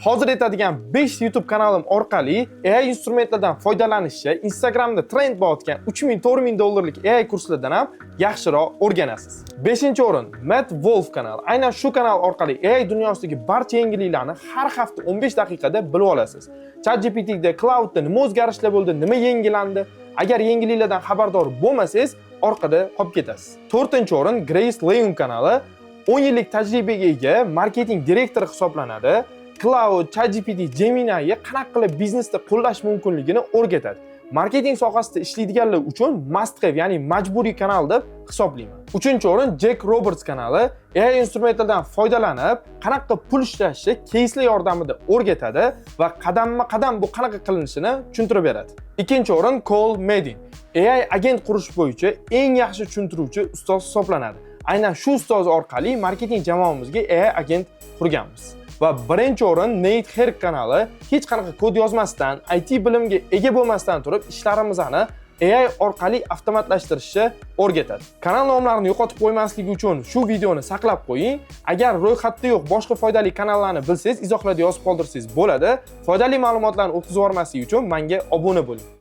hozir aytadigan 5 YouTube kanalim orqali AI instrumentlardan foydalanishni, Instagramda trend bo'layotgan 3000-4000 dollarlik AI kurslardan ham yaxshiroq o'rganasiz. 5-o'rin Matt Wolf kanali. Aynan shu kanal orqali AI dunyosidagi barcha yangiliklarni har hafta 15 daqiqada bilib olasiz. ChatGPT'da, Cloud'da nima o'zgarishlar bo'ldi, nima yangilandi? Agar yangiliklardan xabardor bo'lmasangiz, orqada qolib ketasiz. 4-o'rin Grace Leung kanali 10 yillik tajribaga ega marketing direktori hisoblanadi. Cloud, ChatGPT, Gemini'ga qanaqa qilib biznesda qo'llash mumkinligini o'rgatadi. Marketing sohasida ishlaydiganlar uchun must have, ya'ni majburiy kanal deb hisoblayman. 3-o'rin Jack Roberts kanali AI instrumentlardan foydalanib, qanaqa pul ishlashni keyslar yordamida o'rgatadi va qadamma-qadam bu qanaqa qilinishini tushuntirib beradi. 2-o'rin Cole Medin. AI agent qurish bo'yicha eng yaxshi tushuntiruvchi ustoz hisoblanadi. Aynan shu ustoz orqali marketing jamoamizga AI agent qurganmiz. Va 1-o'rin Nate Herk kanali hech qanaqa kod yozmasdan, IT bilimga ega bo'lmasdan turib ishlarimizni AI orqali avtomatlashtirishni o'rgatadi. Kanal nomlarini yo'qotib qo'ymasligi uchun shu videoni saqlab qo'ying. Agar ro'yxatda yo'q boshqa foydali kanallarni bilsangiz, izohlarda yozib qoldirsangiz bo'ladi. Foydali ma'lumotlarni o'tkazib yubormaslik uchun menga obuna bo'ling.